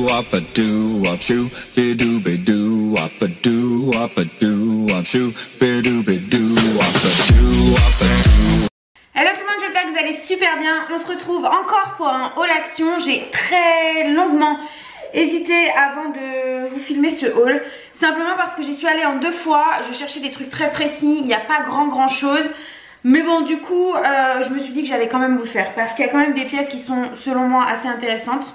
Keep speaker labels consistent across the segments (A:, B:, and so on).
A: wop a doo wop shoo, bidoo bidoo wop a doo wop wop shoo, bidoo bidoo wop a doo wop a doo.
B: Hello tout le monde, j'espère que vous allez super bien. On se retrouve encore pour un haul action. J'ai très longuement hésité avant de vous filmer ce haul, simplement parce que j'y suis allée en 2 fois. Je cherchais des trucs très précis, il n'y a pas grand chose. Mais bon, du coup, je me suis dit que j'allais quand même vous le faire, parce qu'il y a quand même des pièces qui sont, selon moi, assez intéressantes.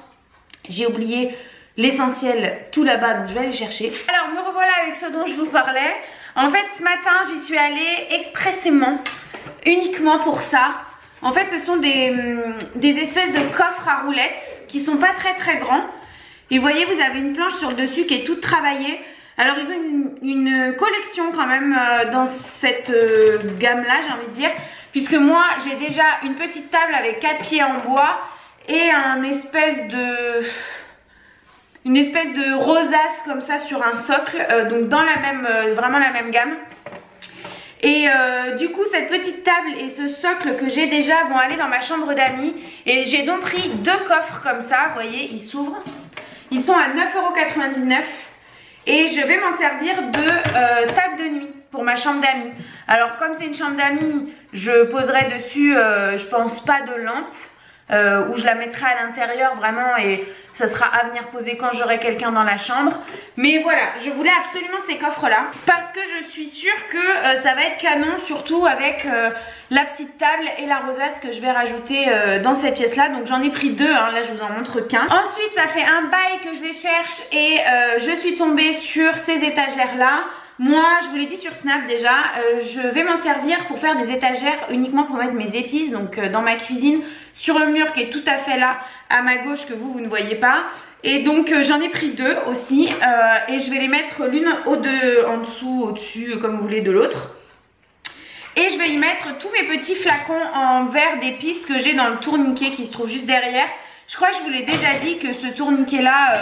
B: J'ai oublié l'essentiel tout là-bas, donc je vais aller chercher. Alors, me revoilà avec ce dont je vous parlais. En fait, ce matin, j'y suis allée expressément, uniquement pour ça. En fait, ce sont des espèces de coffres à roulettes qui sont pas très grands. Et vous voyez, vous avez une planche sur le dessus qui est toute travaillée. Alors ils ont une collection quand même dans cette gamme là, j'ai envie de dire, puisque moi j'ai déjà une petite table avec 4 pieds en bois et une espèce de rosace comme ça sur un socle, donc dans la même, vraiment la même gamme. Et du coup cette petite table et ce socle que j'ai déjà vont aller dans ma chambre d'amis. Et j'ai donc pris 2 coffres comme ça, vous voyez, ils s'ouvrent. Ils sont à 9,99 €. Et je vais m'en servir de table de nuit pour ma chambre d'amis. Alors comme c'est une chambre d'amis, je poserai dessus, je pense pas de lampe, ou je la mettrai à l'intérieur vraiment et ça sera à venir poser quand j'aurai quelqu'un dans la chambre. Mais voilà, je voulais absolument ces coffres là parce que je suis sûre que ça va être canon, surtout avec la petite table et la rosace que je vais rajouter dans ces pièces là. Donc j'en ai pris 2, hein, là je vous en montre qu'un. Ensuite ça fait un bail que je les cherche et je suis tombée sur ces étagères là. Moi je vous l'ai dit sur Snap déjà, je vais m'en servir pour faire des étagères uniquement pour mettre mes épices, donc dans ma cuisine, sur le mur qui est tout à fait là à ma gauche que vous ne voyez pas. Et donc j'en ai pris 2 aussi et je vais les mettre l'une en dessous, au-dessus, comme vous voulez, de l'autre. Et je vais y mettre tous mes petits flacons en verre d'épices que j'ai dans le tourniquet qui se trouve juste derrière. Je crois que je vous l'ai déjà dit que ce tourniquet là,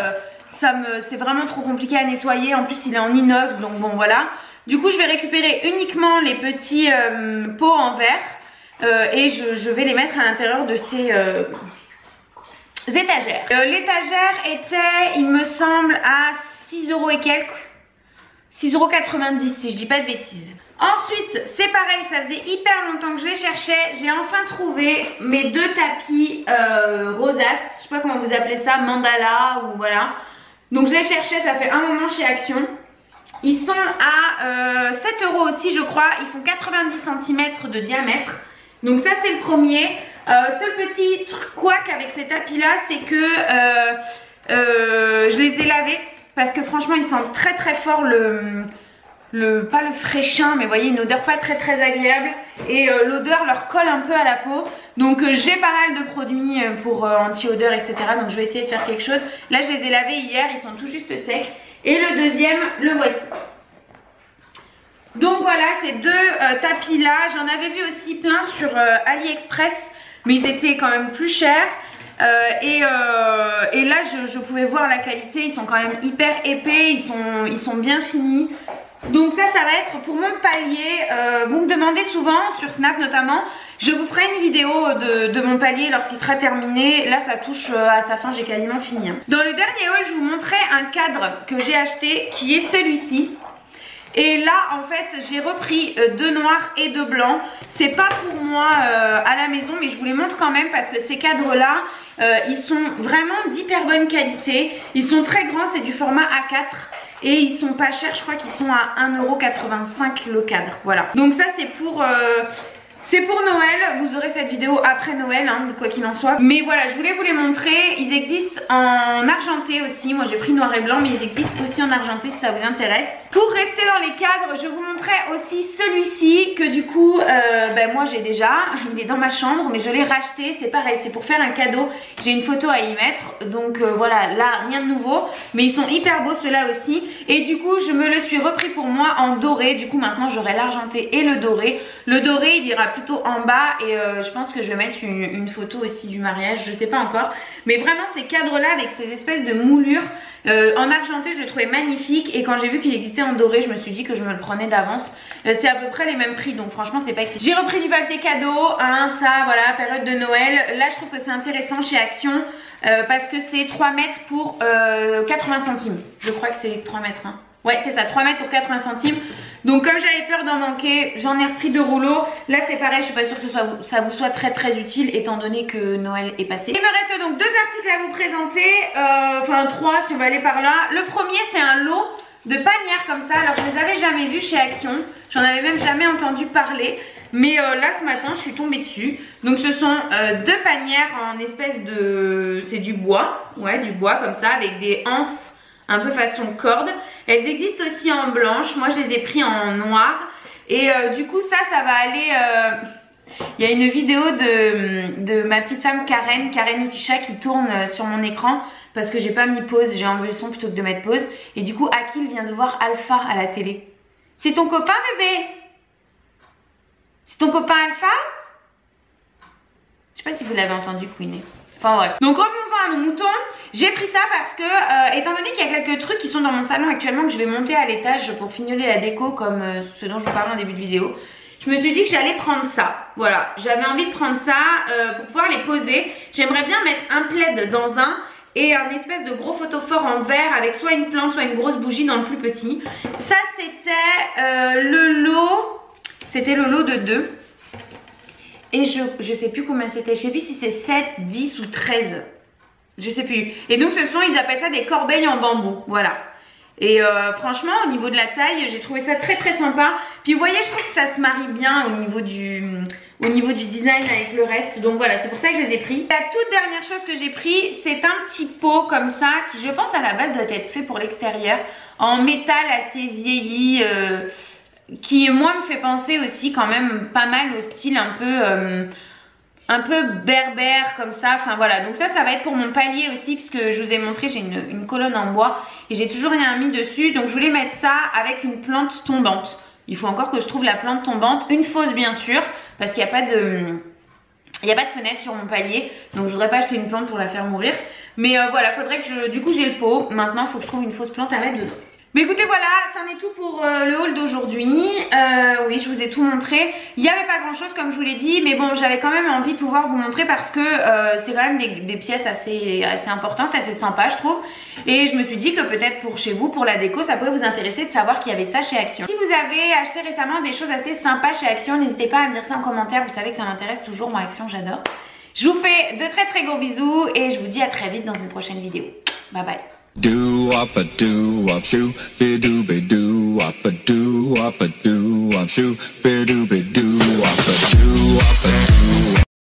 B: c'est vraiment trop compliqué à nettoyer. En plus il est en inox, donc bon voilà. Du coup je vais récupérer uniquement les petits pots en verre et je vais les mettre à l'intérieur de ces étagères. L'étagère était, il me semble, à 6 € et quelques. 6,90 € si je dis pas de bêtises. Ensuite, c'est pareil, ça faisait hyper longtemps que je les cherchais. J'ai enfin trouvé mes 2 tapis rosaces. Je sais pas comment vous appelez ça, mandala ou voilà. Donc je les cherchais, ça fait un moment chez Action. Ils sont à 7 € aussi je crois. Ils font 90 cm de diamètre. Donc ça c'est le premier. Seul petit truc couac avec ces tapis là, c'est que je les ai lavés. Parce que franchement ils sentent très fort pas le fraîchin, mais vous voyez, une odeur pas très agréable. Et l'odeur leur colle un peu à la peau. Donc j'ai pas mal de produits pour anti-odeur, etc. Donc je vais essayer de faire quelque chose. Là je les ai lavés hier, ils sont tout juste secs. Et le deuxième, le voici. Donc voilà, ces 2 tapis là, j'en avais vu aussi plein sur AliExpress, mais ils étaient quand même plus chers. Et là je pouvais voir la qualité, ils sont quand même hyper épais, ils sont bien finis. Donc ça va être pour mon palier. Vous me demandez souvent sur Snap notamment. Je vous ferai une vidéo de mon palier lorsqu'il sera terminé. Là ça touche à sa fin, j'ai quasiment fini. Dans le dernier haul je vous montrais un cadre que j'ai acheté qui est celui-ci. Et là en fait j'ai repris 2 noirs et 2 blancs. C'est pas pour moi à la maison, mais je vous les montre quand même parce que ces cadres là ils sont vraiment d'hyper bonne qualité. Ils sont très grands, c'est du format A4. Et ils sont pas chers, je crois qu'ils sont à 1,85 € le cadre. Voilà. Donc ça c'est pour Noël. Vous aurez cette vidéo après Noël, hein, quoi qu'il en soit. Mais voilà, je voulais vous les montrer. Ils existent en argenté aussi. Moi j'ai pris noir et blanc, mais ils existent aussi en argenté si ça vous intéresse. Pour rester dans les cadres, je vous montrais aussi celui-ci que du coup, moi j'ai déjà. Il est dans ma chambre, mais je l'ai racheté. C'est pareil, c'est pour faire un cadeau. J'ai une photo à y mettre. Donc voilà, là rien de nouveau. Mais ils sont hyper beaux ceux-là aussi. Et du coup, je me le suis repris pour moi en doré. Du coup, maintenant j'aurai l'argenté et le doré. Le doré, il ira plutôt en bas. Et je pense que je vais mettre une photo aussi du mariage. Je sais pas encore. Mais vraiment, ces cadres-là avec ces espèces de moulures en argenté, je le trouvais magnifique. Et quand j'ai vu qu'il existait en doré, je me suis dit que je me le prenais d'avance. C'est à peu près les mêmes prix, donc franchement c'est pas excessif. J'ai repris du papier cadeau, hein, ça voilà, période de Noël. Là je trouve que c'est intéressant chez Action. parce que c'est 3 mètres pour 80 centimes. Je crois que c'est 3 mètres. Hein. Ouais, c'est ça, 3 mètres pour 80 centimes. Donc comme j'avais peur d'en manquer, j'en ai repris 2 rouleaux. Là c'est pareil, je suis pas sûre que ça vous soit très utile étant donné que Noël est passé. Il me reste donc 2 articles à vous présenter, enfin 3 si on va aller par là. Le premier c'est un lot de panières comme ça. Alors je les avais jamais vus chez Action, j'en avais même jamais entendu parler. Mais là ce matin je suis tombée dessus. Donc ce sont 2 panières en espèce de... c'est du bois, ouais du bois comme ça avec des anses un peu façon corde. Elles existent aussi en blanche, moi je les ai pris en noir. Et du coup ça va aller... Il y a une vidéo de ma petite femme Karen Outisha qui tourne sur mon écran. Parce que j'ai pas mis pause, j'ai enlevé le son plutôt que de mettre pause. Et du coup Akil vient de voir Alpha à la télé. C'est ton copain bébé? C'est ton copain Alpha? Je sais pas si vous l'avez entendu couiner. Enfin bref. Donc revenons-en à nos moutons. J'ai pris ça parce que, étant donné qu'il y a quelques trucs qui sont dans mon salon actuellement que je vais monter à l'étage pour fignoler la déco comme ce dont je vous parlais en début de vidéo, je me suis dit que j'allais prendre ça. Voilà, j'avais envie de prendre ça pour pouvoir les poser. J'aimerais bien mettre un plaid dans un et un espèce de gros photophore en verre avec soit une plante, soit une grosse bougie dans le plus petit. Ça c'était le lot, de 2. Et je sais plus combien c'était, je sais plus si c'est 7, 10 ou 13. Je sais plus. Et donc ils appellent ça des corbeilles en bambou, voilà. Et franchement au niveau de la taille, j'ai trouvé ça très sympa. Puis vous voyez, je trouve que ça se marie bien au niveau du design avec le reste. Donc voilà, c'est pour ça que je les ai pris. La toute dernière chose que j'ai pris, c'est un petit pot comme ça qui je pense à la base doit être fait pour l'extérieur. En métal assez vieilli, qui moi me fait penser aussi quand même pas mal au style un peu berbère comme ça, enfin voilà. Donc ça va être pour mon palier aussi puisque je vous ai montré, j'ai une colonne en bois et j'ai toujours rien mis dessus. Donc je voulais mettre ça avec une plante tombante. Il faut encore que je trouve la plante tombante, une fausse bien sûr, parce qu'il n'y a pas de fenêtre sur mon palier. Donc je voudrais pas acheter une plante pour la faire mourir. Mais voilà, faudrait que du coup j'ai le pot. Maintenant il faut que je trouve une fausse plante à mettre dedans. Mais écoutez voilà, c'en est tout pour le haul d'aujourd'hui. Oui, je vous ai tout montré. Il n'y avait pas grand chose comme je vous l'ai dit, mais bon, j'avais quand même envie de pouvoir vous montrer parce que c'est quand même des pièces assez importantes, assez sympas je trouve. Et je me suis dit que peut-être pour chez vous, pour la déco, ça pourrait vous intéresser de savoir qu'il y avait ça chez Action. Si vous avez acheté récemment des choses assez sympas chez Action, n'hésitez pas à me dire ça en commentaire, vous savez que ça m'intéresse toujours, moi Action j'adore. Je vous fais de très gros bisous et je vous dis à très vite dans une prochaine vidéo. Bye bye.
A: Do up a do up shoo, be do up a do up a do up shoo, be do up a do up a do.